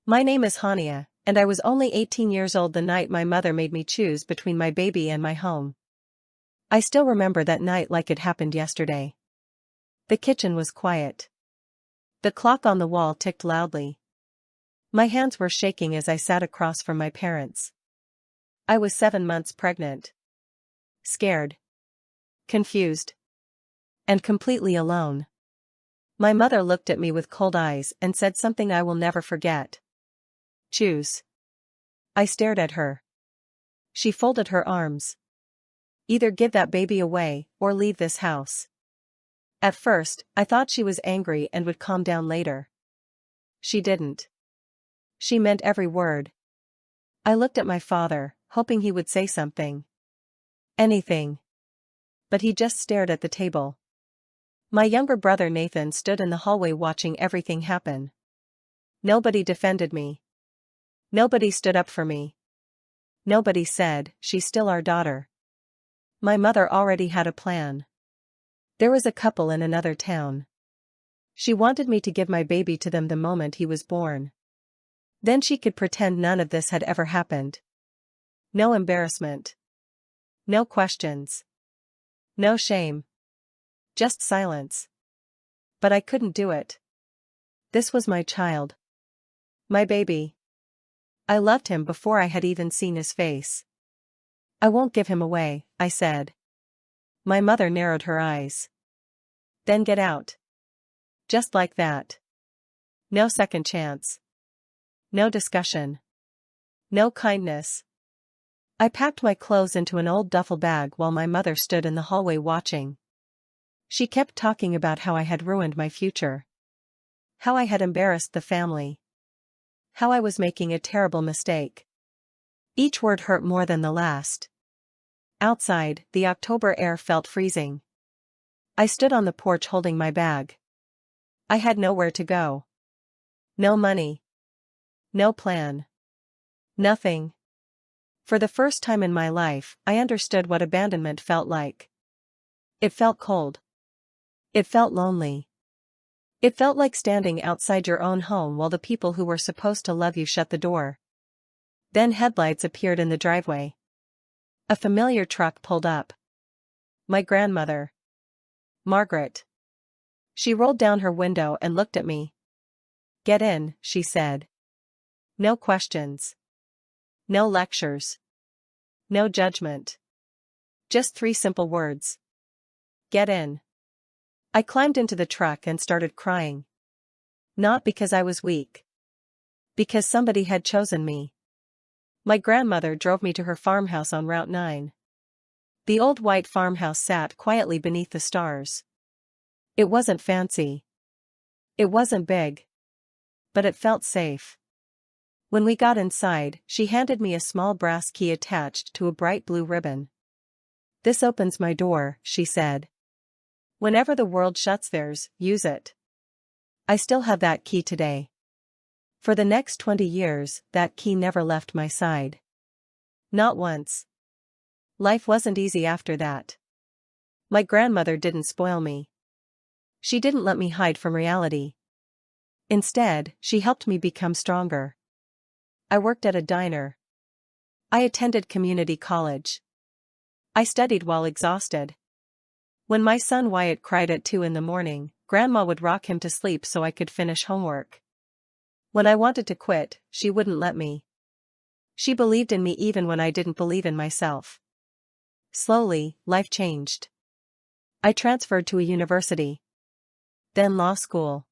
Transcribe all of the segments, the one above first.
My name is Hania, and I was only 18 years old the night my mother made me choose between my baby and my home. I still remember that night like it happened yesterday. The kitchen was quiet. The clock on the wall ticked loudly. My hands were shaking as I sat across from my parents. I was 7 months pregnant. Scared. Confused. And completely alone. My mother looked at me with cold eyes and said something I will never forget. Choose. I stared at her. She folded her arms. Either give that baby away, or leave this house. At first, I thought she was angry and would calm down later. She didn't. She meant every word. I looked at my father, hoping he would say something. Anything. But he just stared at the table. My younger brother Nathan stood in the hallway watching everything happen. Nobody defended me. Nobody stood up for me. Nobody said, "She's still our daughter." My mother already had a plan. There was a couple in another town. She wanted me to give my baby to them the moment he was born. Then she could pretend none of this had ever happened. No embarrassment. No questions. No shame. Just silence. But I couldn't do it. This was my child. My baby. I loved him before I had even seen his face. I won't give him away, I said. My mother narrowed her eyes. Then get out. Just like that. No second chance. No discussion. No kindness. I packed my clothes into an old duffel bag while my mother stood in the hallway watching. She kept talking about how I had ruined my future. How I had embarrassed the family. How I was making a terrible mistake. Each word hurt more than the last. Outside, the October air felt freezing. I stood on the porch holding my bag. I had nowhere to go. No money. No plan. Nothing. For the first time in my life, I understood what abandonment felt like. It felt cold. It felt lonely. It felt like standing outside your own home while the people who were supposed to love you shut the door. Then headlights appeared in the driveway. A familiar truck pulled up. My grandmother. Margaret. She rolled down her window and looked at me. "Get in," she said. No questions. No lectures. No judgment. Just 3 simple words. Get in. I climbed into the truck and started crying. Not because I was weak. Because somebody had chosen me. My grandmother drove me to her farmhouse on Route 9. The old white farmhouse sat quietly beneath the stars. It wasn't fancy. It wasn't big. But it felt safe. When we got inside, she handed me a small brass key attached to a bright blue ribbon. "This opens my door," she said. "Whenever the world shuts theirs, use it." I still have that key today. For the next 20 years, that key never left my side. Not once. Life wasn't easy after that. My grandmother didn't spoil me. She didn't let me hide from reality. Instead, she helped me become stronger. I worked at a diner. I attended community college. I studied while exhausted. When my son Wyatt cried at 2 in the morning, Grandma would rock him to sleep so I could finish homework. When I wanted to quit, she wouldn't let me. She believed in me even when I didn't believe in myself. Slowly, life changed. I transferred to a university. Then law school.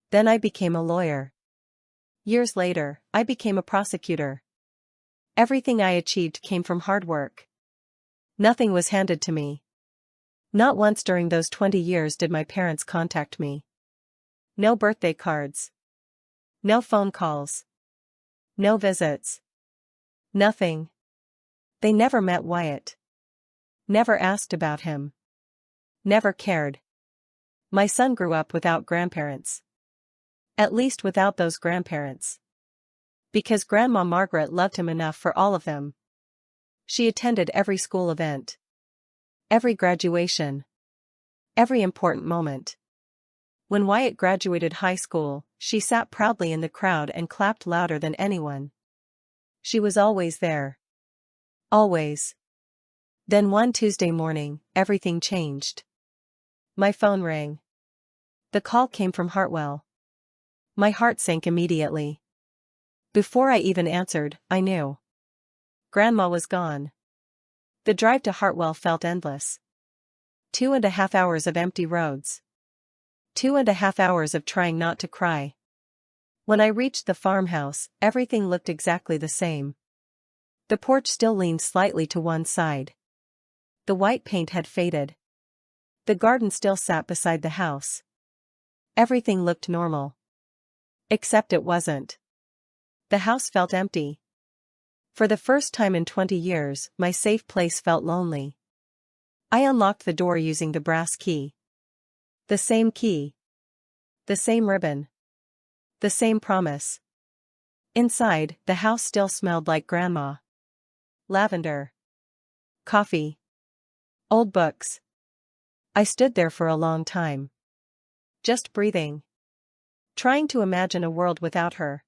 Then I became a lawyer. Years later, I became a prosecutor. Everything I achieved came from hard work. Nothing was handed to me. Not once during those 20 years did my parents contact me. No birthday cards. No phone calls. No visits. Nothing. They never met Wyatt. Never asked about him. Never cared. My son grew up without grandparents. At least without those grandparents. Because Grandma Margaret loved him enough for all of them. She attended every school event. Every graduation. Every important moment. When Wyatt graduated high school, she sat proudly in the crowd and clapped louder than anyone. She was always there. Always. Then one Tuesday morning, everything changed. My phone rang. The call came from Hartwell. My heart sank immediately. Before I even answered, I knew. Grandma was gone. The drive to Hartwell felt endless. 2.5 hours of empty roads. 2.5 hours of trying not to cry. When I reached the farmhouse, everything looked exactly the same. The porch still leaned slightly to one side. The white paint had faded. The garden still sat beside the house. Everything looked normal. Except it wasn't. The house felt empty. For the first time in 20 years, my safe place felt lonely. I unlocked the door using the brass key. The same key. The same ribbon. The same promise. Inside, the house still smelled like Grandma. Lavender. Coffee. Old books. I stood there for a long time. Just breathing. Trying to imagine a world without her.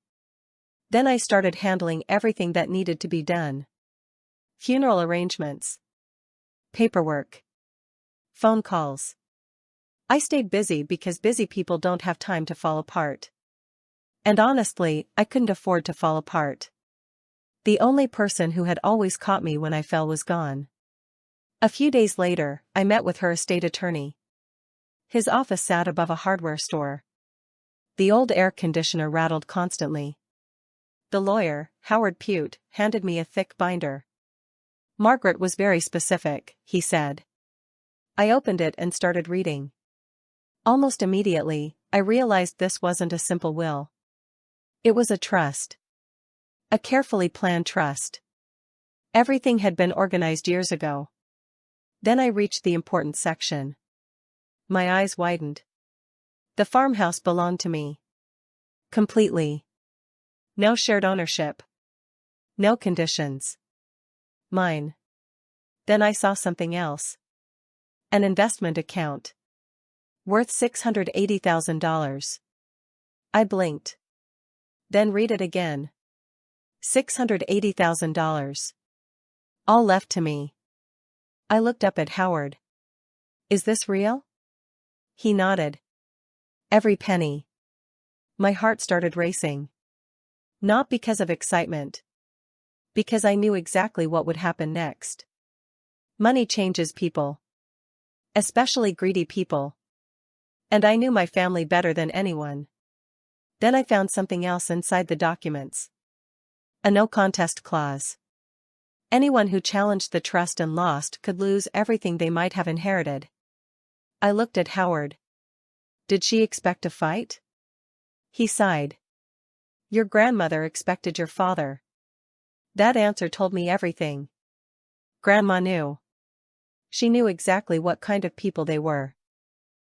Then I started handling everything that needed to be done. Funeral arrangements. Paperwork. Phone calls. I stayed busy because busy people don't have time to fall apart. And honestly, I couldn't afford to fall apart. The only person who had always caught me when I fell was gone. A few days later, I met with her estate attorney. His office sat above a hardware store. The old air conditioner rattled constantly. The lawyer, Howard Pute, handed me a thick binder. Margaret was very specific, he said. I opened it and started reading. Almost immediately, I realized this wasn't a simple will. It was a trust. A carefully planned trust. Everything had been organized years ago. Then I reached the important section. My eyes widened. The farmhouse belonged to me. Completely. No shared ownership. No conditions. Mine. Then I saw something else. An investment account. Worth $680,000. I blinked. Then read it again. $680,000. All left to me. I looked up at Howard. Is this real? He nodded. Every penny. My heart started racing. Not because of excitement. Because I knew exactly what would happen next. Money changes people. Especially greedy people. And I knew my family better than anyone. Then I found something else inside the documents. A no-contest clause. Anyone who challenged the trust and lost could lose everything they might have inherited. I looked at Howard. Did she expect a fight? He sighed. Your grandmother expected your father. That answer told me everything. Grandma knew. She knew exactly what kind of people they were.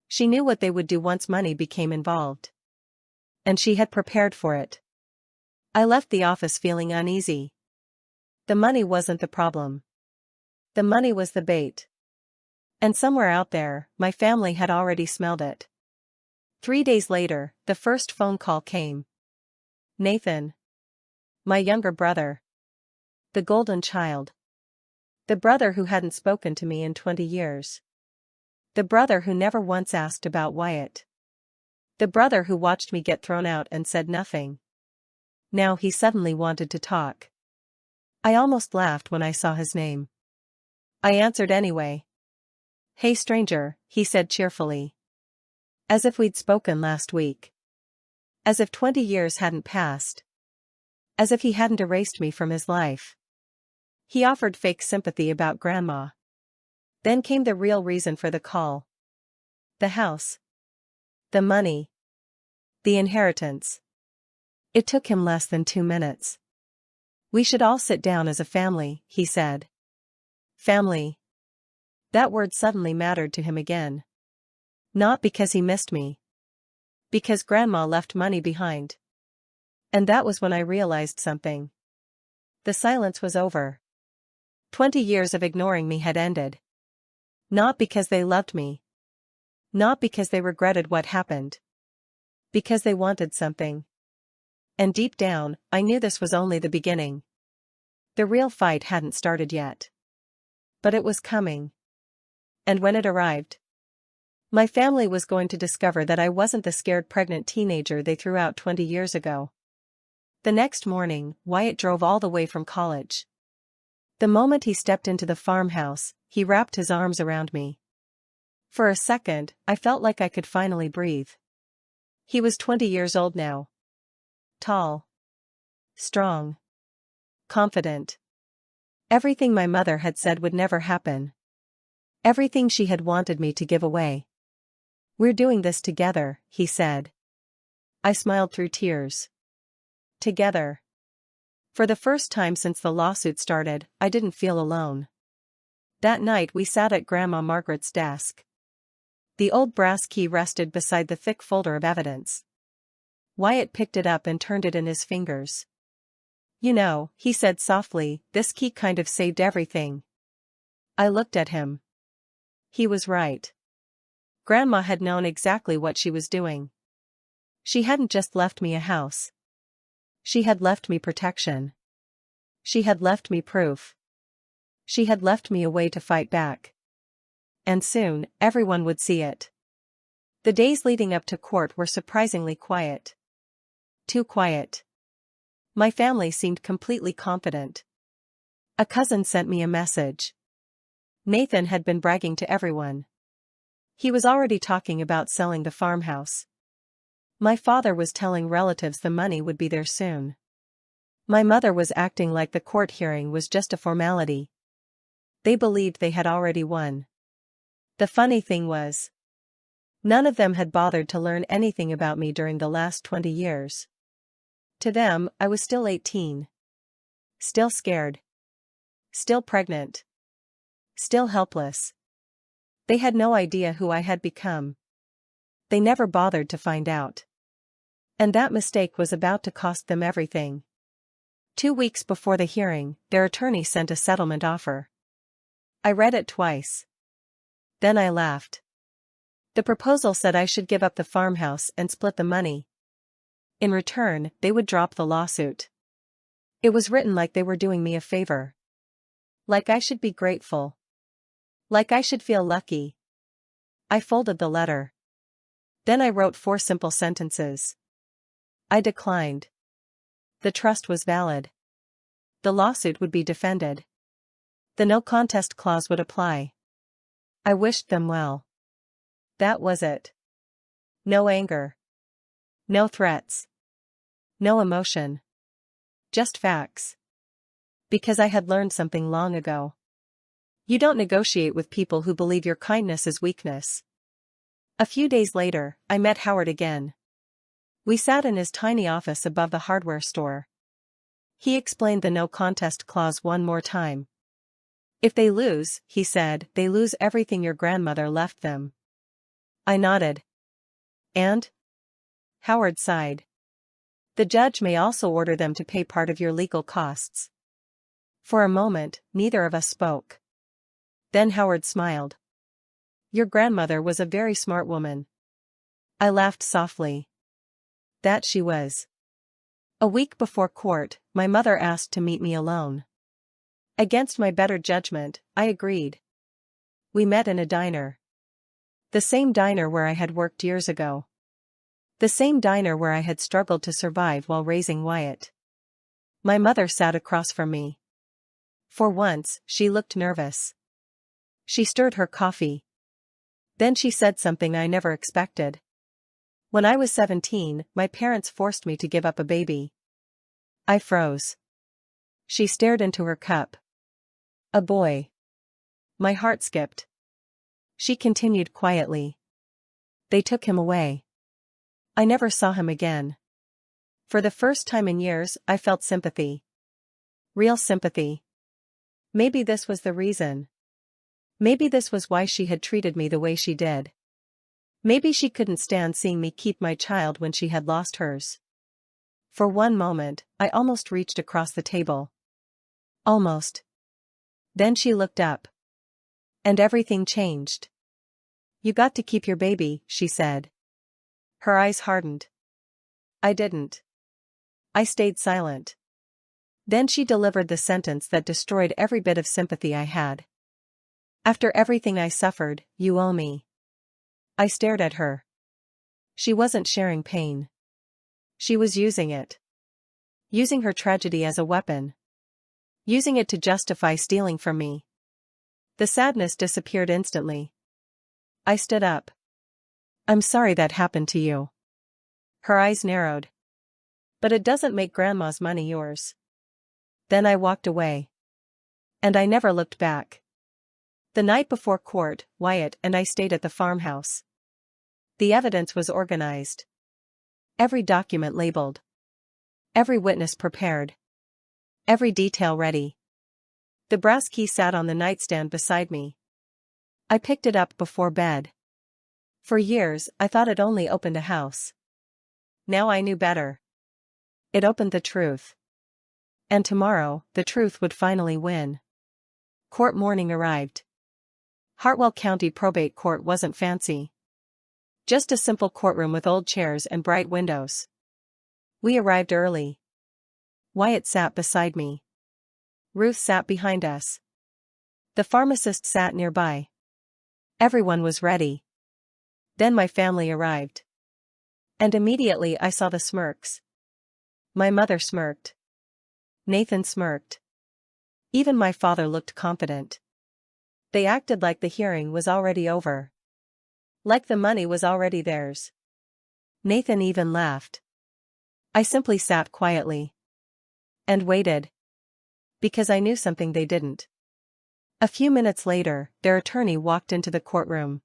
She knew what they would do once money became involved. And she had prepared for it. I left the office feeling uneasy. The money wasn't the problem. The money was the bait. And somewhere out there, my family had already smelled it. 3 days later, the first phone call came. Nathan. My younger brother. The golden child. The brother who hadn't spoken to me in 20 years. The brother who never once asked about Wyatt. The brother who watched me get thrown out and said nothing. Now he suddenly wanted to talk. I almost laughed when I saw his name. I answered anyway. Hey stranger, he said cheerfully. As if we'd spoken last week. As if 20 years hadn't passed. As if he hadn't erased me from his life. He offered fake sympathy about Grandma. Then came the real reason for the call. The house. The money. The inheritance. It took him less than 2 minutes. We should all sit down as a family, he said. Family. That word suddenly mattered to him again. Not because he missed me. Because Grandma left money behind. And that was when I realized something. The silence was over. 20 years of ignoring me had ended. Not because they loved me. Not because they regretted what happened. Because they wanted something. And deep down, I knew this was only the beginning. The real fight hadn't started yet. But it was coming. And when it arrived, my family was going to discover that I wasn't the scared pregnant teenager they threw out 20 years ago. The next morning, Wyatt drove all the way from college. The moment he stepped into the farmhouse, he wrapped his arms around me. For a second, I felt like I could finally breathe. He was 20 years old now. Tall. Strong. Confident. Everything my mother had said would never happen. Everything she had wanted me to give away. "We're doing this together," he said. I smiled through tears. Together. For the first time since the lawsuit started, I didn't feel alone. That night we sat at Grandma Margaret's desk. The old brass key rested beside the thick folder of evidence. Wyatt picked it up and turned it in his fingers. "You know," he said softly, "this key kind of saved everything." I looked at him. He was right. Grandma had known exactly what she was doing. She hadn't just left me a house. She had left me protection. She had left me proof. She had left me a way to fight back. And soon, everyone would see it. The days leading up to court were surprisingly quiet. Too quiet. My family seemed completely confident. A cousin sent me a message. Nathan had been bragging to everyone. He was already talking about selling the farmhouse. My father was telling relatives the money would be there soon. My mother was acting like the court hearing was just a formality. They believed they had already won. The funny thing was, none of them had bothered to learn anything about me during the last 20 years. To them, I was still 18. Still scared. Still pregnant. Still helpless. They had no idea who I had become. They never bothered to find out. And that mistake was about to cost them everything. 2 weeks before the hearing, their attorney sent a settlement offer. I read it twice. Then I laughed. The proposal said I should give up the farmhouse and split the money. In return, they would drop the lawsuit. It was written like they were doing me a favor. Like I should be grateful. Like I should feel lucky. I folded the letter. Then I wrote 4 simple sentences. I declined. The trust was valid. The lawsuit would be defended. The no contest clause would apply. I wished them well. That was it. No anger. No threats. No emotion. Just facts. Because I had learned something long ago. You don't negotiate with people who believe your kindness is weakness. A few days later, I met Howard again. We sat in his tiny office above the hardware store. He explained the no contest clause one more time. "If they lose," he said, "they lose everything your grandmother left them." I nodded. "And?" Howard sighed. "The judge may also order them to pay part of your legal costs." For a moment, neither of us spoke. Then Howard smiled. "Your grandmother was a very smart woman." I laughed softly. That she was. A week before court, my mother asked to meet me alone. Against my better judgment, I agreed. We met in a diner. The same diner where I had worked years ago. The same diner where I had struggled to survive while raising Wyatt. My mother sat across from me. For once, she looked nervous. She stirred her coffee. Then she said something I never expected. "When I was 17, my parents forced me to give up a baby." I froze. She stared into her cup. "A boy." My heart skipped. She continued quietly. "They took him away. I never saw him again." For the first time in years, I felt sympathy. Real sympathy. Maybe this was the reason. Maybe this was why she had treated me the way she did. Maybe she couldn't stand seeing me keep my child when she had lost hers. For one moment, I almost reached across the table. Almost. Then she looked up. And everything changed. You got to keep your baby, she said. Her eyes hardened. I didn't. I stayed silent. Then she delivered the sentence that destroyed every bit of sympathy I had. After everything I suffered, you owe me. I stared at her. She wasn't sharing pain. She was using it. Using her tragedy as a weapon. Using it to justify stealing from me. The sadness disappeared instantly. I stood up. I'm sorry that happened to you. Her eyes narrowed. But it doesn't make Grandma's money yours. Then I walked away. And I never looked back. The night before court, Wyatt and I stayed at the farmhouse. The evidence was organized. Every document labeled. Every witness prepared. Every detail ready. The brass key sat on the nightstand beside me. I picked it up before bed. For years, I thought it only opened a house. Now I knew better. It opened the truth. And tomorrow, the truth would finally win. Court morning arrived. Hartwell County Probate Court wasn't fancy. Just a simple courtroom with old chairs and bright windows. We arrived early. Wyatt sat beside me. Ruth sat behind us. The pharmacist sat nearby. Everyone was ready. Then my family arrived. And immediately I saw the smirks. My mother smirked. Nathan smirked. Even my father looked confident. They acted like the hearing was already over. Like the money was already theirs. Nathan even laughed. I simply sat quietly. And waited. Because I knew something they didn't. A few minutes later, their attorney walked into the courtroom.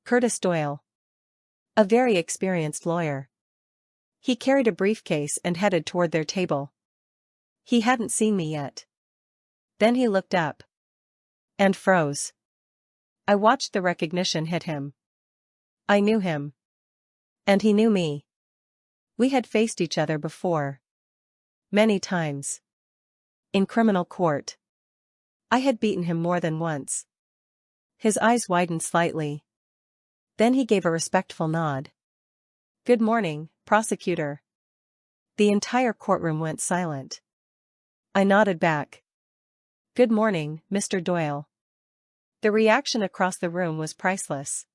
Curtis Doyle. A very experienced lawyer. He carried a briefcase and headed toward their table. He hadn't seen me yet. Then he looked up. And froze. I watched the recognition hit him. I knew him. And he knew me. We had faced each other before. Many times. In criminal court. I had beaten him more than once. His eyes widened slightly. Then he gave a respectful nod. Good morning, prosecutor. The entire courtroom went silent. I nodded back. Good morning, Mr. Doyle. The reaction across the room was priceless.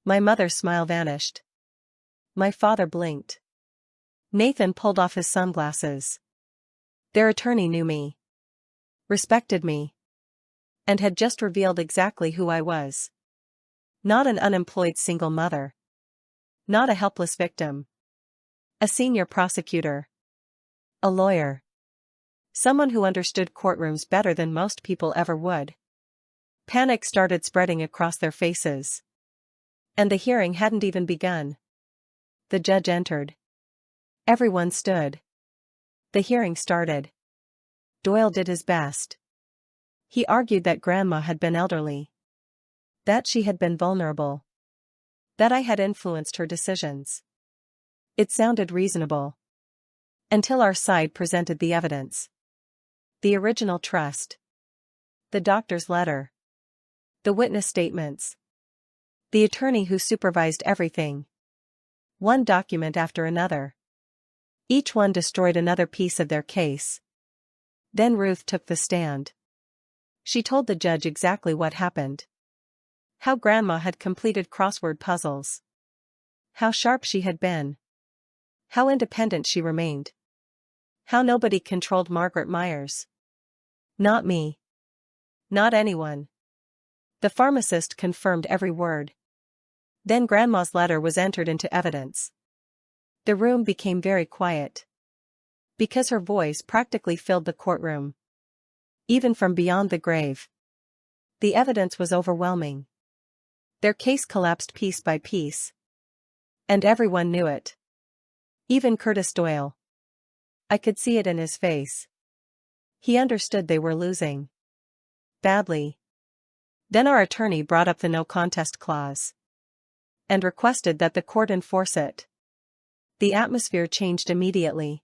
My mother's smile vanished. My father blinked. Nathan pulled off his sunglasses. Their attorney knew me. Respected me. And had just revealed exactly who I was. Not an unemployed single mother. Not a helpless victim. A senior prosecutor. A lawyer. Someone who understood courtrooms better than most people ever would. Panic started spreading across their faces. And the hearing hadn't even begun. The judge entered. Everyone stood. The hearing started. Doyle did his best. He argued that Grandma had been elderly. That she had been vulnerable. That I had influenced her decisions. It sounded reasonable. Until our side presented the evidence. The original trust. The doctor's letter. The witness statements. The attorney who supervised everything. One document after another. Each one destroyed another piece of their case. Then Ruth took the stand. She told the judge exactly what happened. How Grandma had completed crossword puzzles. How sharp she had been. How independent she remained. How nobody controlled Margaret Myers. Not me. Not anyone. The pharmacist confirmed every word. Then Grandma's letter was entered into evidence. The room became very quiet. Because her voice practically filled the courtroom. Even from beyond the grave. The evidence was overwhelming. Their case collapsed piece by piece. And everyone knew it. Even Curtis Doyle. I could see it in his face. He understood they were losing. Badly. Then our attorney brought up the no contest clause. And requested that the court enforce it. The atmosphere changed immediately.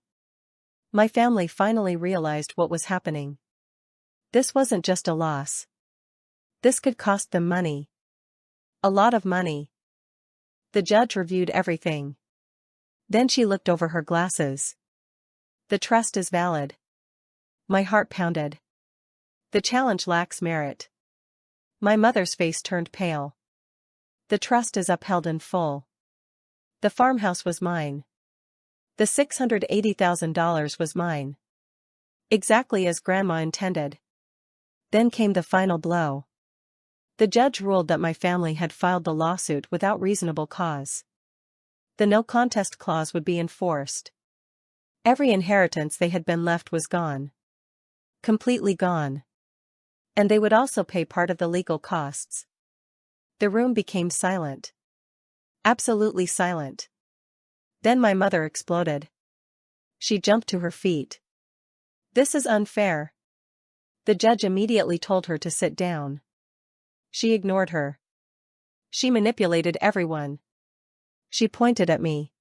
My family finally realized what was happening. This wasn't just a loss. This could cost them money. A lot of money. The judge reviewed everything. Then she looked over her glasses. The trust is valid. My heart pounded. The challenge lacks merit. My mother's face turned pale. The trust is upheld in full. The farmhouse was mine. The $680,000 was mine. Exactly as Grandma intended. Then came the final blow. The judge ruled that my family had filed the lawsuit without reasonable cause. The no contest clause would be enforced. Every inheritance they had been left was gone. Completely gone. And they would also pay part of the legal costs. The room became silent. Absolutely silent. Then my mother exploded. She jumped to her feet. This is unfair. The judge immediately told her to sit down. She ignored her. She manipulated everyone. She pointed at me.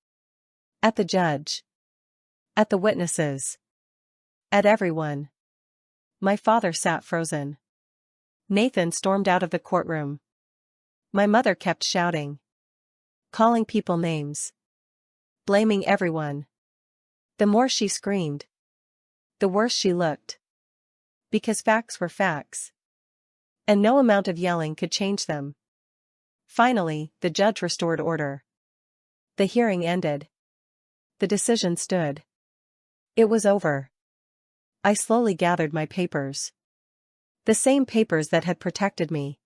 At the judge. At the witnesses. At everyone. My father sat frozen. Nathan stormed out of the courtroom. My mother kept shouting. Calling people names. Blaming everyone. The more she screamed, the worse she looked. Because facts were facts. And no amount of yelling could change them. Finally, the judge restored order. The hearing ended. The decision stood. It was over. I slowly gathered my papers. The same papers that had protected me.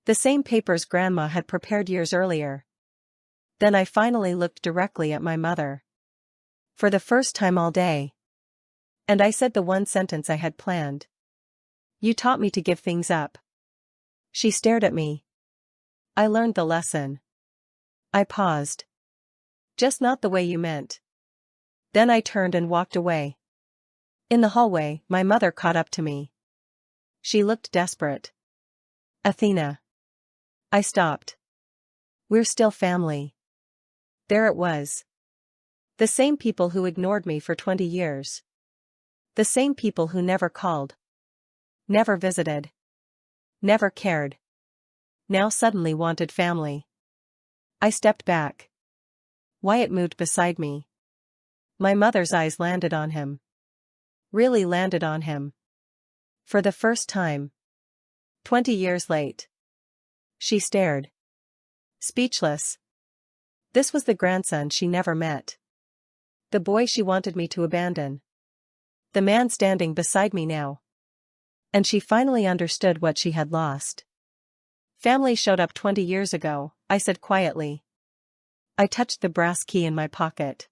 The same papers Grandma had prepared years earlier. Then I finally looked directly at my mother. For the first time all day. And I said the one sentence I had planned. You taught me to give things up. She stared at me. I learned the lesson. I paused. Just not the way you meant. Then I turned and walked away. In the hallway, my mother caught up to me. She looked desperate. Athena. I stopped. We're still family. There it was. The same people who ignored me for 20 years. The same people who never called. Never visited. Never cared. Now suddenly wanted family. I stepped back. Wyatt moved beside me. My mother's eyes landed on him. Really landed on him. For the first time. 20 years late. She stared. Speechless. This was the grandson she never met. The boy she wanted me to abandon. The man standing beside me now. And she finally understood what she had lost. Family showed up 20 years ago, I said quietly. I touched the brass key in my pocket.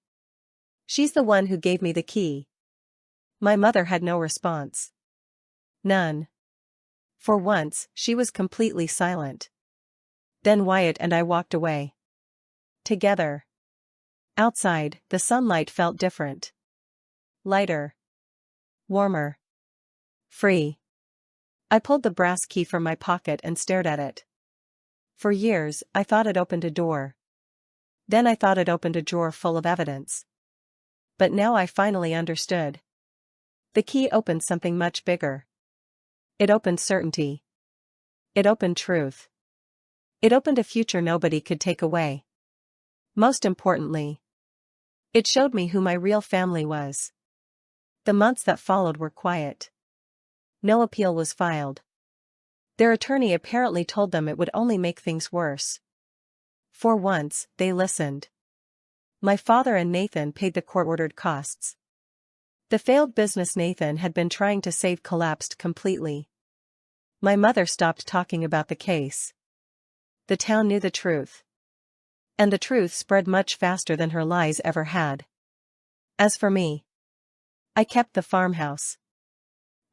She's the one who gave me the key. My mother had no response. None. For once, she was completely silent. Then Wyatt and I walked away. Together. Outside, the sunlight felt different. Lighter. Warmer. Free. I pulled the brass key from my pocket and stared at it. For years, I thought it opened a door. Then I thought it opened a drawer full of evidence. But now I finally understood. The key opened something much bigger. It opened certainty. It opened truth. It opened a future nobody could take away. Most importantly, it showed me who my real family was. The months that followed were quiet. No appeal was filed. Their attorney apparently told them it would only make things worse. For once, they listened. My father and Nathan paid the court-ordered costs. The failed business Nathan had been trying to save collapsed completely. My mother stopped talking about the case. The town knew the truth. And the truth spread much faster than her lies ever had. As for me, I kept the farmhouse.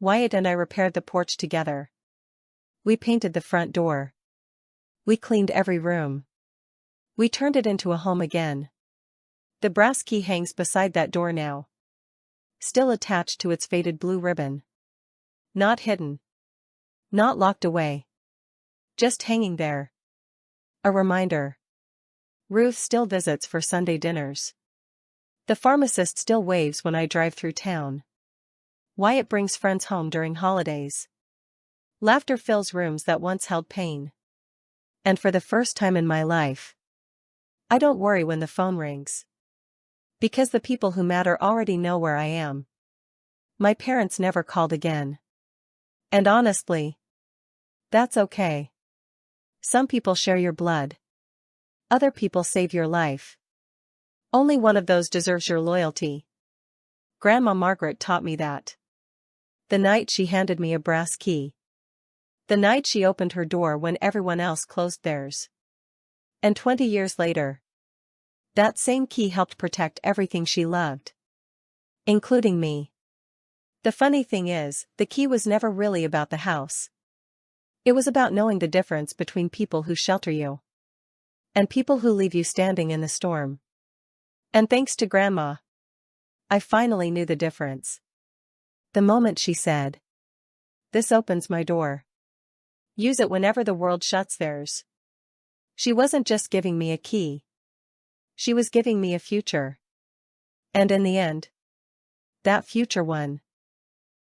Wyatt and I repaired the porch together. We painted the front door. We cleaned every room. We turned it into a home again. The brass key hangs beside that door now. Still attached to its faded blue ribbon. Not hidden. Not locked away. Just hanging there. A reminder. Ruth still visits for Sunday dinners. The pharmacist still waves when I drive through town. Wyatt brings friends home during holidays. Laughter fills rooms that once held pain. And for the first time in my life, I don't worry when the phone rings. Because the people who matter already know where I am. My parents never called again. And honestly, that's okay. Some people share your blood. Other people save your life. Only one of those deserves your loyalty. Grandma Margaret taught me that. The night she handed me a brass key. The night she opened her door when everyone else closed theirs. And 20 years later, that same key helped protect everything she loved. Including me. The funny thing is, the key was never really about the house. It was about knowing the difference between people who shelter you and people who leave you standing in the storm. And thanks to Grandma, I finally knew the difference. The moment she said, "This opens my door. Use it whenever the world shuts theirs." She wasn't just giving me a key. She was giving me a future. And in the end, that future won.